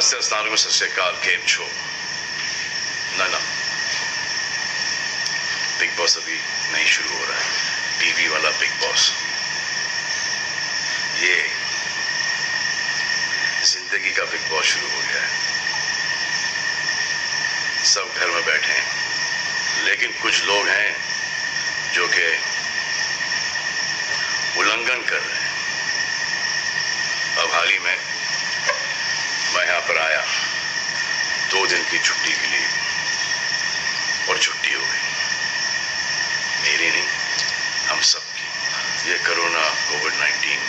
नमस्ते, अस्सलाम, सत श्री अकाल, केम छो? ना बिग बॉस अभी नहीं शुरू हो रहा है, टीवी वाला बिग बॉस। ये जिंदगी का बिग बॉस शुरू हो गया है। सब घर में बैठे हैं, लेकिन कुछ लोग हैं जो कि उल्लंघन कर रहे हैं। अब हाल ही में मैं यहाँ पर आया 2 दिन की छुट्टी के लिए, और छुट्टी हो गई। मेरी नहीं, हम सब की। ये कोरोना कोविड-19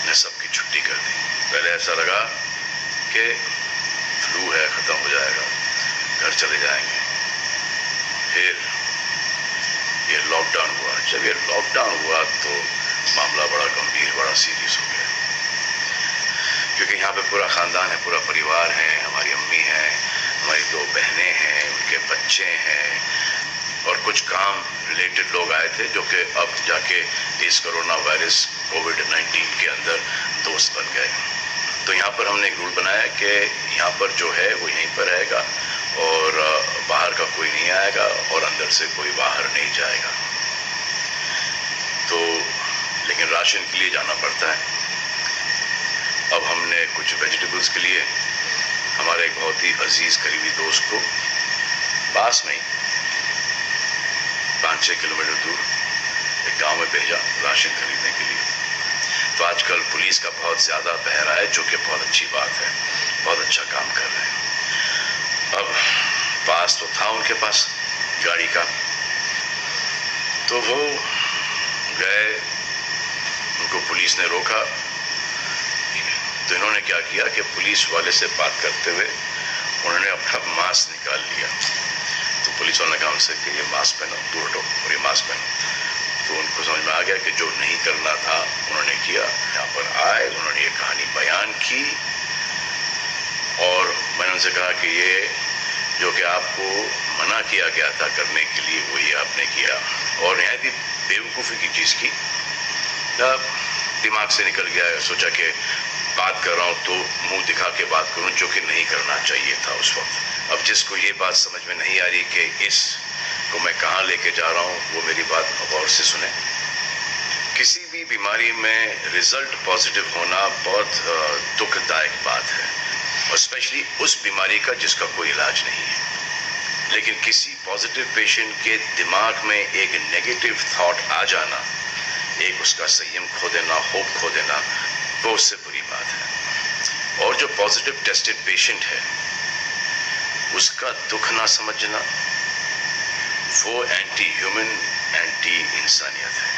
ने सबकी छुट्टी कर दी। पहले ऐसा लगा कि फ्लू है, खत्म हो जाएगा, घर चले जाएंगे। फिर ये लॉकडाउन हुआ। जब ये लॉकडाउन हुआ तो मामला बड़ा गंभीर, बड़ा सीरियस हो गया, क्योंकि यहाँ पे पूरा ख़ानदान है, पूरा परिवार है। हमारी अम्मी है, हमारी 2 बहनें हैं, उनके बच्चे हैं, और कुछ काम रिलेटेड लोग आए थे जो कि अब जाके इस कोरोना वायरस कोविड-19 के अंदर दोस्त बन गए। तो यहाँ पर हमने एक रूल बनाया कि यहाँ पर जो है वो यहीं पर रहेगा, और बाहर का कोई नहीं आएगा, और अंदर से कोई बाहर नहीं जाएगा। तो लेकिन राशन के लिए जाना पड़ता है। अब हमने कुछ वेजिटेबल्स के लिए हमारे एक बहुत ही अजीज़ करीबी दोस्त को पास में ही 5-6 किलोमीटर दूर एक गांव में भेजा राशन खरीदने के लिए। तो आजकल पुलिस का बहुत ज़्यादा पहरा है, जो कि बहुत अच्छी बात है, बहुत अच्छा काम कर रहे हैं। अब पास तो था उनके पास गाड़ी का, तो वो गए, उनको पुलिस ने रोका। तो इन्होंने क्या किया कि पुलिस वाले से बात करते हुए उन्होंने अपना मास्क निकाल लिया। तो पुलिस वाले ने कहा उनसे कि ये मास्क पहनो, दूर हटो और ये मास्क पहनो। तो उनको समझ में आ गया कि जो नहीं करना था उन्होंने किया। यहाँ पर आए, उन्होंने ये कहानी बयान की, और मैंने उनसे कहा कि ये जो कि आपको मना किया गया था करने के लिए, वही आपने किया, और यहाँ भी बेवकूफ़ी की चीज़ की। दिमाग से निकल गया। सोचा कि बात कर रहा हूँ तो मुंह दिखा के बात करूँ, जो कि नहीं करना चाहिए था उस वक्त। अब जिसको ये बात समझ में नहीं आ रही कि इसको मैं कहाँ लेके जा रहा हूँ, वो मेरी बात गौर से सुने। किसी भी बीमारी में रिजल्ट पॉजिटिव होना बहुत दुखदायक बात है, और स्पेशली उस बीमारी का जिसका कोई इलाज नहीं है। लेकिन किसी पॉजिटिव पेशेंट के दिमाग में एक नेगेटिव थॉट आ जाना, एक उसका संयम खो देना, होप खो देना, वो उससे बुरी बात है। और जो पॉजिटिव टेस्टेड पेशेंट है, उसका दुख ना समझना, वो एंटी ह्यूमन, एंटी इंसानियत है।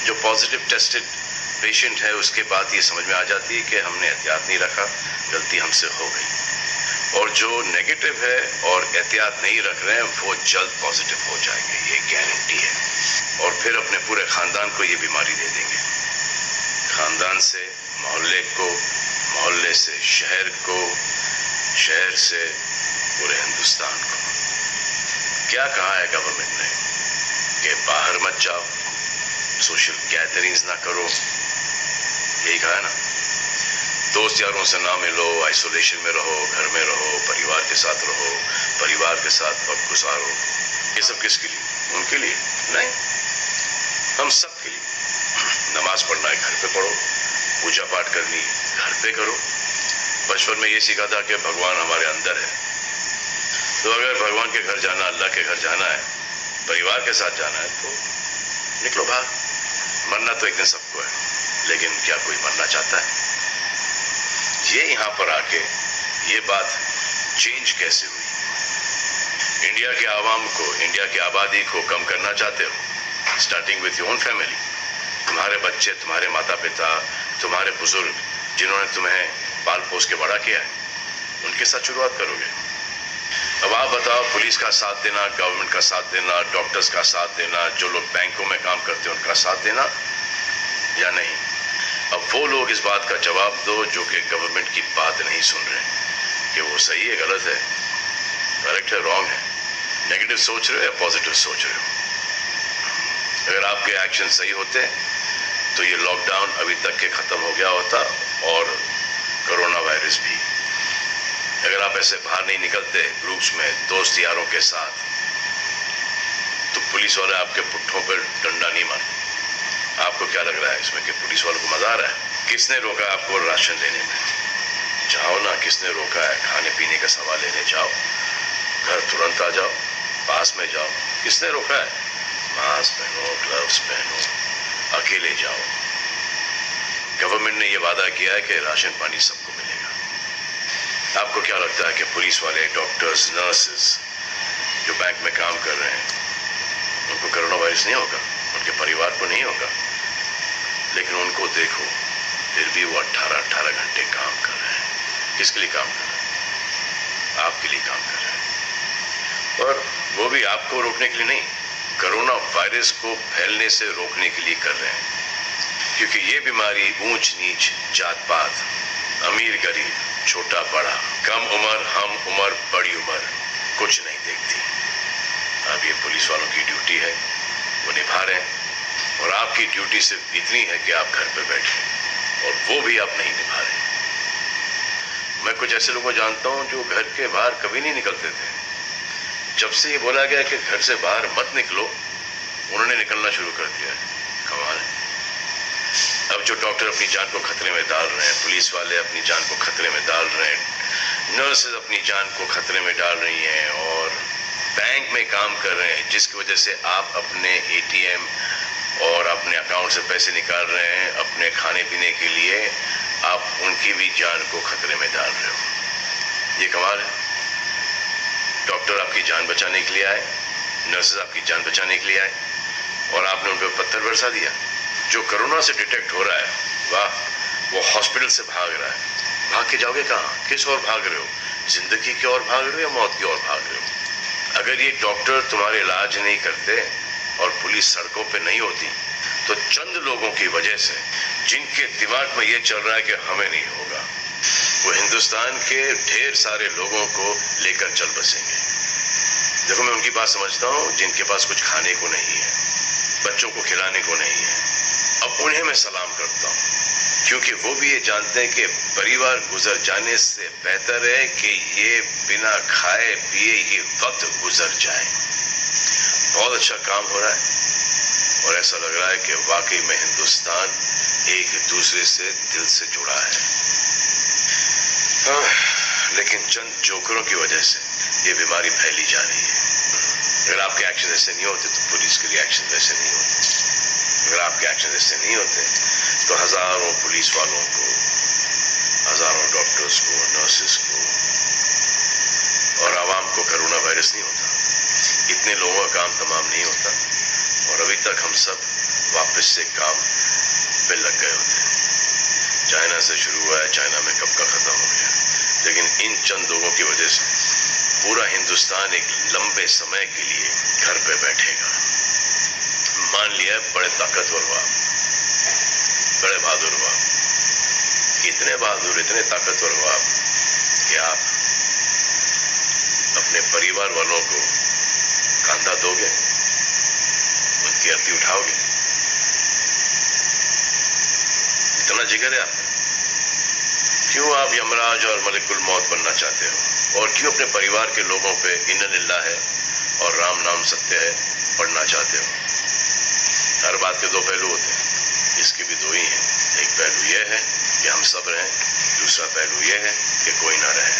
जो पॉजिटिव टेस्टेड पेशेंट है, उसके बाद ये समझ में आ जाती है कि हमने एहतियात नहीं रखा, गलती हमसे हो गई। और जो नेगेटिव है और एहतियात नहीं रख रहे हैं, वो जल्द पॉजिटिव हो जाएंगे, ये गारंटी है। और फिर अपने पूरे ख़ानदान को ये बीमारी दे देंगे। ख़ानदान से मोहल्ले को, मोहल्ले से शहर को, शहर से पूरे हिंदुस्तान को। क्या कहा है गवर्नमेंट ने कि बाहर मत जाओ, सोशल गैदरिंग्स ना करो, यही कहा है ना। दोस्त यारों से ना मिलो, आइसोलेशन में रहो, घर में रहो, परिवार के साथ रहो, परिवार के साथ वक्त गुजारो। ये सब किसके लिए? उनके लिए नहीं, हम सब के लिए। नमाज पढ़ना है, घर पे पढ़ो, पूजा पाठ करनी है, घर पे करो। बचपन में ये सीखा था कि भगवान हमारे अंदर है, तो अगर भगवान के घर जाना, अल्लाह के घर जाना है, परिवार के साथ जाना है, तो निकलो बाहर। मरना तो एक दिन सबको है, लेकिन क्या कोई मरना चाहता है? ये यहाँ पर आके ये बात चेंज कैसे हुई? इंडिया के आवाम को, इंडिया की आबादी को कम करना चाहते हो, starting with your own family. तुम्हारे बच्चे, तुम्हारे माता पिता, तुम्हारे बुजुर्ग, जिन्होंने तुम्हें पाल पोस के बड़ा किया है, उनके साथ शुरुआत करोगे। अब आप बताओ, पुलिस का साथ देना, गवर्नमेंट का साथ देना, डॉक्टर्स का साथ देना, जो लोग बैंकों में काम करते हैं उनका साथ देना या नहीं? अब वो लोग इस बात का जवाब दो जो कि गवर्नमेंट की बात नहीं सुन रहे, कि वो सही है, गलत है, करेक्ट है, रॉन्ग है, नेगेटिव सोच रहे हो या पॉजिटिव सोच रहे हो। अगर आपके एक्शन सही होते तो ये लॉकडाउन अभी तक के ख़त्म हो गया होता, और कोरोना वायरस भी। अगर आप ऐसे बाहर नहीं निकलते ग्रुप्स में दोस्त यारों के साथ, तो पुलिस वाले आपके पुट्ठों पर डंडा नहीं मारते। आपको क्या लग रहा है इसमें कि पुलिस वालों को मजा आ रहा है? किसने रोका आपको राशन लेने में? जाओ ना, किसने रोका है? खाने पीने का सामान लेने जाओ, घर तुरंत आ जाओ, पास में जाओ। किसने रोका है? मास्क पहनो, ग्लव्स पहनो, अकेले जाओ। गवर्नमेंट ने यह वादा किया है कि राशन पानी सबको मिलेगा। आपको क्या लगता है कि पुलिस वाले, डॉक्टर्स, नर्सेस जो बैंक में काम कर रहे हैं, उनको कोरोना वायरस नहीं होगा? उनके परिवार को नहीं होगा? लेकिन उनको देखो, फिर भी वो 18-18 घंटे काम कर रहे हैं। किसके लिए काम कर रहे हैं? आपके लिए काम कर रहे हैं। और वो भी आपको रोकने के लिए नहीं, कोरोना वायरस को फैलने से रोकने के लिए कर रहे हैं। क्योंकि ये बीमारी ऊंच नीच, जात पात, अमीर गरीब, छोटा बड़ा, कम उम्र, हम उम्र, बड़ी उम्र कुछ नहीं देखती। अब ये पुलिस वालों की ड्यूटी है, वो निभा रहे हैं। और आपकी ड्यूटी सिर्फ इतनी है कि आप घर पे बैठे, और वो भी आप नहीं निभा रहे। मैं कुछ ऐसे लोगों को जानता हूं जो घर के बाहर कभी नहीं निकलते थे। जब से ये बोला गया कि घर से बाहर मत निकलो, उन्होंने निकलना शुरू कर दिया है। कमाल है। अब जो डॉक्टर अपनी जान को खतरे में डाल रहे हैं, पुलिस वाले अपनी जान को खतरे में डाल रहे हैं, नर्सेज अपनी जान को खतरे में डाल रही हैं, और बैंक में काम कर रहे हैं, जिसकी वजह से आप अपने एटीएम और अपने अकाउंट से पैसे निकाल रहे हैं अपने खाने पीने के लिए, आप उनकी भी जान को खतरे में डाल रहे हो। ये कमाल है। डॉक्टर आपकी जान बचाने के लिए आए, नर्सेज आपकी जान बचाने के लिए आए, और आपने उन पर पत्थर बरसा दिया। जो कोरोना से डिटेक्ट हो रहा है, वाह, वो हॉस्पिटल से भाग रहा है। भाग के जाओगे कहाँ? किस ओर भाग रहे हो? जिंदगी की ओर भाग रहे हो या मौत की ओर भाग रहे हो? अगर ये डॉक्टर तुम्हारे इलाज नहीं करते और पुलिस सड़कों पे नहीं होती, तो चंद लोगों की वजह से, जिनके दिमाग में ये चल रहा है कि हमें नहीं होगा, वो हिंदुस्तान के ढेर सारे लोगों को लेकर चल बसेंगे। देखो, मैं उनकी बात समझता हूँ जिनके पास कुछ खाने को नहीं है, बच्चों को खिलाने को नहीं है। अब उन्हें मैं सलाम करता हूँ, क्योंकि वो भी ये जानते हैं कि परिवार गुजर जाने से बेहतर है कि ये बिना खाए पिए ये वक्त गुजर जाए। बहुत अच्छा काम हो रहा है, और ऐसा लग रहा है कि वाकई में हिंदुस्तान एक दूसरे से दिल से जुड़ा है। लेकिन चंद जोकरों की वजह से ये बीमारी फैली जा रही है। अगर आपके एक्शन ऐसे नहीं होते तो पुलिस के रिएक्शन वैसे नहीं होते। अगर आपके एक्शन ऐसे नहीं होते तो हजारों पुलिस वालों को, हजारों डॉक्टर्स को, नर्सेस को और आवाम को कोरोना वायरस नहीं होता। इतने लोगों का काम तमाम नहीं होता, और अभी तक हम सब वापस से काम पे लग गए होते। चाइना से शुरू हुआ है, चाइना में कब का खत्म हो गया। लेकिन इन चंद लोगों की वजह से पूरा हिंदुस्तान एक लंबे समय के लिए घर पे बैठेगा। मान लिया बड़े ताकतवर हुआ, बड़े बहादुर हुआ, इतने बहादुर, इतने ताकतवर हुआ कि आप अपने परिवार वालों को कंधा दोगे, उनकी अर्थी उठाओगे। इतना जिगर है आपका। क्यों आप यमराज और मलिकुल मौत बनना चाहते हो? और क्यों अपने परिवार के लोगों पे इन्ना लिल्लाह है और राम नाम सत्य है पढ़ना चाहते हो? हर बात के दो पहलू होते हैं, इसके भी दो ही हैं। एक पहलू यह है कि हम सब रहें, दूसरा पहलू यह है कि कोई ना रहे।